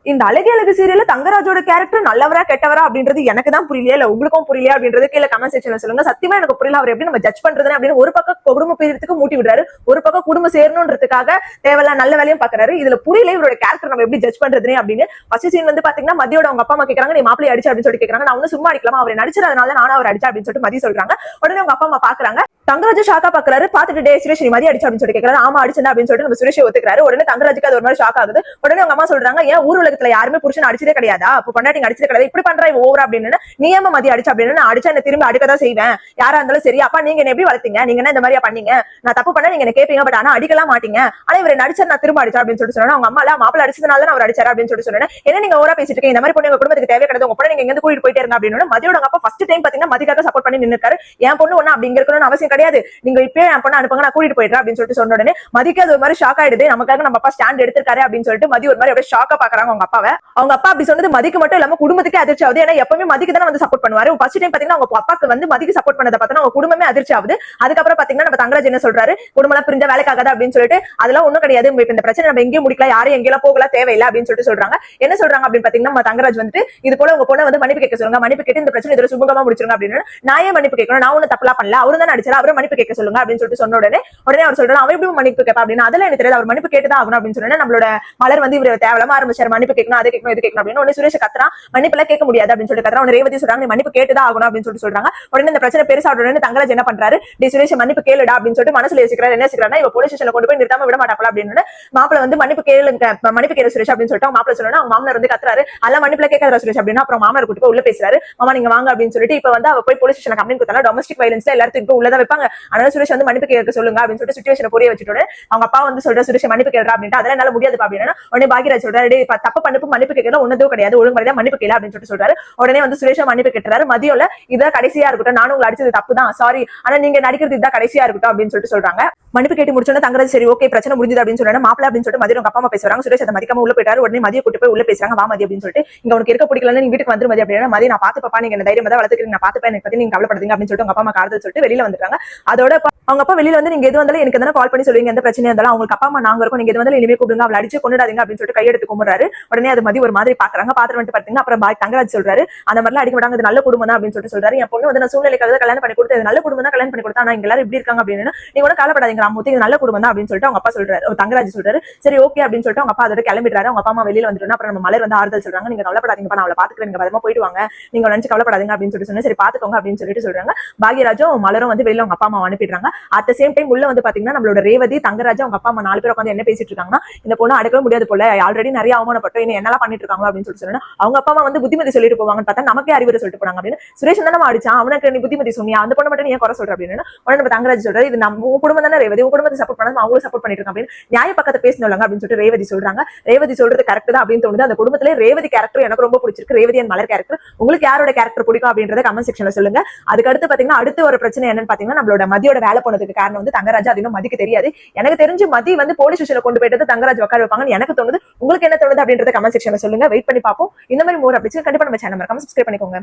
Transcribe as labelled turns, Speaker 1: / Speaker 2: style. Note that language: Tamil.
Speaker 1: இந்த அழகி அழகு சீரியல்ல தங்கராஜோட கேரக்டர் நல்லவரா கெட்டவரா அப்படின்றது எனக்கு தான் புரியல, இல்ல உங்களுக்கும் புரியல அப்படின்றது கீழே கமெண்ட் செக்ஷன்ல சொல்லுங்க. சத்தியமா எனக்கு புரியல அவர் எப்படி நம்ம ஜட்ஜ் பண்றதுன்னு அப்படின்னு. ஒரு பக்கம் குடும்ப பிரியத்துக்கு மூட்டி விடுறாரு, ஒரு பக்கம் குடும்பம் சேரணும்ன்றதுக்காக தேவையில்ல நல்ல வேலையும் பாக்குறாரு. இதுல புரியல இவரோட கேரக்டர் நம்ம எப்படி ஜட்ஜ் பண்றதுன்னு அப்படின்னு. ஃபர்ஸ்ட் சீன் வந்து பாத்தீங்கன்னா மதியோட அவங்க அப்பா அம்மா கேக்குறாங்க, நீ மாப்பிள்ளை அடிச்சு அப்படின்னு சொல்லிட்டு கேக்குறாங்க. நான் ஒன்னும் சும்மா அடிக்கலாமா, அவர் நடிச்சதுனால நானும் அவர் அடிச்சா அப்படின்னு சொல்லிட்டு மதி சொல்றாங்க. உடனே அவங்க அப்பா அம்மா பாக்குறாங்க. தங்கராஜ் ஷாக்கா பாக்குறாரு, பாத்துட்டு டே சுரேஷ் நீ மதி அடிச்சு அப்படின்னு சொல்லி கேக்குறாரு. ஆமா அடிச்சா அப்படின்னு சொல்லிட்டு நம்ம சுரேஷ் ஒத்துக்கிறாரு. உடனே தங்கராஜுக்கு அது ஒரு மாதிரி ஷாக் ஆகுது. உடனே அவங்க அம்மா சொல்றாங்க, ஏன் ஊர் உலகத்துல யாருமே புருஷன் அடிச்சதே கிடையாதா, அப்ப பொண்டாட்டி அடிச்சதே கிடையாது, இப்படி பண்றா இவ ஓவரா அப்படின்னு. நீ ஏமா மதி அடிச்சு அப்படின்னு. நான் அடிச்சா என்ன திரும்பி அடுக்கதான் செய்வேன், யாரா இருந்தாலும் சரி. அப்பா நீங்க என்ன எப்படி வளர்த்தீங்க, நீங்க என்ன இந்த மாதிரியா பண்ணீங்க, நான் தப்பு பண்ண நீங்க என்ன கேட்பீங்க, பட் ஆனா அடிக்கலாம் மாட்டீங்க, ஆனா இவரை நடிச்சா நான் திரும்ப அடிச்சா அப்படின்னு சொல்லிட்டு சொன்னா. அவங்க அம்மா மாப்பிள்ள அடிச்சதுனால அவர் அடிச்சாரு அப்படின்னு சொல்லிட்டு சொன்னேன். என்ன நீங்க ஓவரா பேசிட்டு இருக்கீங்க, இந்த மாதிரி பொண்ணு உங்க குடும்பத்துக்கு தேவை கிடையாது, உங்க பொண்ணு நீங்க எங்க கூட்டிட்டு போயிட்டே இருங்க அப்படின்னு. மதியோட அப்பா ஃபர்ஸ்ட் டைம் பாத்தீங்கன்னா மதிக்காக சப்போர்ட் பண்ணி நின்னுக்காரு. என் பொண்ணு ஒண்ணு அப்படி இங்க இருக்கணும்னு அவசியம் கிடையாது, நீங்க இப்பயே என் பொண்ணு அனுப்புங்க நான் கூட்டிட்டு போயிடுறேன் அப்படின்னு சொல்லிட்டு சொன்ன உடனே மதிக்கு அது ஒரு மாதிரி ஷாக் ஆயிடுது. நமக்காக நம்ம அப்பா ஸ்டாண்ட் எடுத்திருக்காரு அப்படின்னு சொல்லிட்டு மதி ஒரு மாதிரி அப்படியே ஷாக்கா பாக்குறாங்க அவங்க அப்பாவை. அவங்க அப்பா அப்படி சொன்னது மதிக்கு மட்டும் இல்லாம குடும்பத்துக்கே அதிர்ச்சி ஆகுது. ஏன்னா எப்பவுமே மதிக்கு தான் வந்து சப்போர்ட் பண்ணுவாரு. ஃபர்ஸ்ட் டைம் பாத்தீங்கன்னா அவங்க அப்பாக்கு வந்து மதிக்கு சப்போர்ட் பண்ணதை பார்த்தா அவங்க குடும்பமே அதிர்ச்சி ஆகுது. அதுக்கப்புறம் பாத்தீங்கன்னா நம்ம தங்கராஜ் என்ன சொல்றாரு, குடும்பம் பிரிஞ்ச வேலைக்காகாது அப்படின்னு சொல்லிட்டு. அதெல்லாம் ஒண்ணும் கிடையாது, இந்த பிரச்சனை நம்ம எங்கேயும் முடிக்கலாம், யாரும் எங்கெல்லாம் போகலாம் தேவையில்லை அப்படின்னு சொல்லிட்டு சொல்றாங்க. என்ன சொல்றாங்க அப்படின்னு பாத்தீங்கன்னா தங்கராஜ் வந்துட்டு இது போல உங்க பொண்ணை வந்து மன்னிப்பு கேட்க சொல்லுங்க, மன்னிப்பு கேட்டு இந்த பிரச்சனை இதோட சுமூகமா முடிச்சிருங்க அப்படின்னு. நான் ஏன் மன்னிப்பு கேட்கணும், நான் ஒன்னும் தப்பெல்லாம் பண்ணல, அவரு தான் நடிச்சாரு, அவரும் மன்னிப்பு கேட்க சொல்லுங்க அப்படின்னு சொல்லிட்டு சொன்ன உடனே அவர் சொல்றாரு, அவன் எப்படி மன்னிப்பு கேட்பா அப்படின்னு. அதெல்லாம் எனக்கு தெரியாது, அவர் மன்னிப்பு கேட்டுதான் ஆகணும் அப்படின்னு சொன்னா. நம்மளோட மலர் வந்து இவர் தேவலாம ஆரம்பிச்சாரு, மன்னிப்பு கேட்கணும் அது கேட்கணும் இது கேட்கணும் அப்படின்னு. உடனே சுரேஷ் கத்துறான், மன்னிப்புலாம் கேட்க முடியாது அப்படின்னு சொல்லி கத்துறான். உடனே ரேவதி சொல்றாங்க, நீ மன்னிப்பு கேட்டுதான் ஆகணும் அப்படின்னு சொல்லிட்டு சொல்றாங்க. உடனே இந்த பிரச்சனை பெருசா உடனே தங்கராஜ் என்ன பண்றாரு, டி சுரேஷ் மன்னிப்பு கேளுடா அப்படின்னு சொல்லிட்டு மனசுல யோசிக்கிறாரு. என்ன யோசிக்கிறாருன்னா, இவ போலீஸ் ஸ்டேஷன்ல கொண்டு போய் நிறுத்தாம விட மாட்டாங்களா அப்படின்னு. மாப்பிள்ள வந்து மன்னிப்பு கேளுங்க, மன்னிப்பு கேளு சுரேஷ் அப்படின்னு சொல்லிட்டு மாப்பிள்ள சொல்லணும். அவங்க மாமனார் வந்து கத்துறாரு, அதெல்லாம் மன்னிப்புல கேட்காத சுரேஷ் அப்படின்னா. அப்புறம் மாமனார் கூட்டு போய் உள்ள பேசுறாரு, மாமா நீங்க வாங்க அப்படின்னு சொல்லிட்டு. இப்ப வந்து அவ போய் போலீஸ் ஸ்டேஷன்ல கம்ப்ளைண்ட் கொடுத்தாலும் டொமஸ்டிக் வயலன்ஸ்ல எல்லாரும் உள்ளதான் வைப்பாங்க, அதனால சுரேஷ் வந்து மன்னிப்பு கேட்க சொல்லுங்க அப்படின்னு சொல்லிட்டு சுச்சுவேஷனை புரிய வச்சுட்டு அவங்க அப்பா வந்து சொல்ற சுரேஷ் மன்னிப்பு கேட்கறா அப்படின்ட்டு. அதெல்லாம் என்னால முடியாது அப்படின்னா. உடனே பாக்யராஜ் சொல்றாரு, தப்பு பண்ணப்பு மன்னிப்பு கேட்கல ஒன்னதும் கிடையாது, ஒழுங்கு மரியாதை மன்னிப்பு கேள அப்படின்னு சொல்லிட்டு சொல்றாரு. உடனே வந்து சுரேஷ் மன்னிப்பு கேட்கிறாரு. மதியம்ல இதான் கடைசியா இருக்கட்டும், நானும் உங்களை அடிச்சது தப்பு தான், சாரி, ஆனா நீங்க நடிக்கிறது இதான் கடைசியா இருக்கட்டும் அப்படின்னு சொல்லிட்டு சொல்றாங்க. மன்னிப்பு கேட்டு முடிச்சோன்னா தங்கராஜ் சரி ஓகே பிரச்சனை முடிஞ்சது அப்படின்னு சொன்னா மாப்பிள்ள அப்படின்னு சொல்லிட்டு மதியம் அப்பா அம்மா பேசுறாங்க. சுரேஷ் அதை மதிக்காம உள்ள போயிட்டாரு. உடனே மதிய கூட்டு போய் உள்ள பேசுறாங்க, வா மதி அப்படின்னு சொல்லிட்டு. இங்க உனக்கு இருக்க பிடிக்கலன்னு நீ வீட்டுக்கு வந்துரு மதி அப்படின்னா. மதி நான் பாத்து பாப்பா, நீங்க தைரியம் தான் வளர்த்துக்கிறீங்க, நான் பாத்துப்பேன், எனக்கு பத்தி நீங்க கவலைப்படுறீங்க அப்படின்னு சொல்லிட்டு உங்க அப்பா அம்மா காதல் சொல்லிட்டு வெளியில வந்துட்டாங்க. அதோட அவங்க அப்பா வெளியில வந்து நீங்க எது வந்தாலும் எனக்கு எதனா கால் பண்ணி சொல்லுவீங்க, எந்த பிரச்சனையா இருந்தாலும் அவங்களுக்கு அப்பா அம்மா நாங்க இருக்கோம், நீங்க எது வந்தாலும் இனிமே கூப்பிடுங்க, அவளை அடிச்சு கொண்டுடாதீங்க அப்படின்னு சொல்லிட்டு கையெடுத்து கும்பிடுறாரு. உடனே அது மதி ஒரு மாதிரி பாக்குறாங்க. பாத்திரம் வந்து பாத்தீங்கன்னா அப்புறம் தங்கராஜ் சொல்றாரு, அந்த மாதிரிலாம் அடிக்க மாட்டாங்க, இது நல்ல குடும்பம் தான் அப்படின்னு சொல்லிட்டு சொல்றாரு. என் பொண்ணு வந்து நான் சூழ்நிலைக்காக கல்யாணம் பண்ணி கொடுத்து நல்ல குடும்பம் தான் கல்யாணம் பண்ணி கொடுத்தா, ஆனா இங்க எல்லாரும் இப்படி இருக்காங்க அப்படின்னு. நீங்க கூட கவலைப்படாதீங்க ராமூர்த்தி, இது நல்ல குடும்பம் தான் அப்படின்னு சொல்லிட்டு அவங்க அப்பா சொல்றாரு. தங்கராஜ் சொல்றாரு சரி ஓகே அப்படின்னு சொல்லிட்டு அவங்க அப்பா அதோட கிளம்பிடுறாரு. அவங்க அப்பா அம்மா வெளியில வந்துட்டு அப்புறம் நம்ம மலர் வந்து ஆறுதல் சொல்றாங்க, நீங்க கவலைப்படாதீங்க, நான் அவளை பாத்துக்கிறேன், நீங்க பத்திரமா போயிட்டு வாங்க, நீங்க நினைச்சு கவலைப்படாதீங்க அப்படின்னு சொல்லிட்டு சொன்னா சரி பாத்துக்கோங்க அப்படின்னு சொல்லிட்டு சொல்றாங்க. பாக்யராஜும் மலரும் வந்து வெளியில அவங்க அப்பா அம்மா அனுப்பிடுறாங்க. அட் த சேம் டைம் உள்ள வந்து பாத்தீங்கன்னா நம்மளோட ரேவதி தங்கராஜ் அவங்க அப்பா அம்மா 4 பேர் உட்காந்து என்ன பேசிட்டு இருக்காங்கன்னா, இந்த பொண்ணு அடக்கவே முடியாது போல, ஆல்ரெடி நிறைய அவமானப்பட்டோம், இன்னும் என்னெல்லாம் பண்ணிட்டு இருக்காங்க அப்படின்னு சொல்லிட்டு சொன்னா. அவங்க அப்பா அம்மா வந்து புத்திமதி சொல்லிட்டு போவாங்கன்னு பார்த்தா நமக்கே அறிவுரை சொல்லிட்டு போனாங்க அப்படின்னு. சுரேஷ் தானே அடிச்சான், அவனுக்கு நீ புத்திமதி சொன்னியா, அந்த பொண்ணு மட்டும் நீ குறை சொல்ற அப்படின்னு. உடனே நம்ம தங்கராஜ் சொல்றாரு, இது நம்ம குடும்பம் தானே ரேவதி, உங்க குடும்பத்தை சப்போர்ட் பண்ணாம அவங்களும் சப்போர்ட் பண்ணிட்டு இருக்காங்க அப்படின்னு. நியாய பக்கத்தை பேசணும் அப்படின்னு சொல்லிட்டு ரேவதி சொல்றாங்க. ரேவதி சொல்றது கரெக்ட் தான் அப்படின்னு தோணுது. அந்த குடும்பத்திலே ரேவதி கேரக்டர் எனக்கு ரொம்ப பிடிச்சிருக்கு, ரேவதி அண்ட் மலர் கேரக்டர். உங்களுக்கு யாரோட கேரக்டர் பிடிக்கும் அப்படின்றத கமெண்ட் செக்ஷன்ல சொல்லுங்க. அதுக்கு அடுத்து பாத்தீங்கன்னா அடுத்து ஒரு பிரச்சனை என்னன்னு பாத்தீங்கன்னா நம்மளோட மதியோட வேலை போனதுக்கு காரணம் வந்து தங்கராஜ். அது இன்னும் மதிக்கு தெரியாது. எனக்கு தெரிஞ்சு மதி வந்து போலீஸ் ஸ்டேஷன்ல கொண்டு போயிட்டு தங்கராஜ் உட்கார வைப்பாங்கன்னு எனக்கு தோணுது. உங்களுக்கு என்ன தோணுது அப்படின்றத கமெண்ட் செக்ஷன்ல சொல்லுங்க. வெயிட் பண்ணி பார்ப்போம். இந்த மாதிரி மோர் அப்படி கண்டிப்பா நம்ம சேனல் மறக்காம சப்ஸ்கிரைப் பண்ணிக்கோங்க.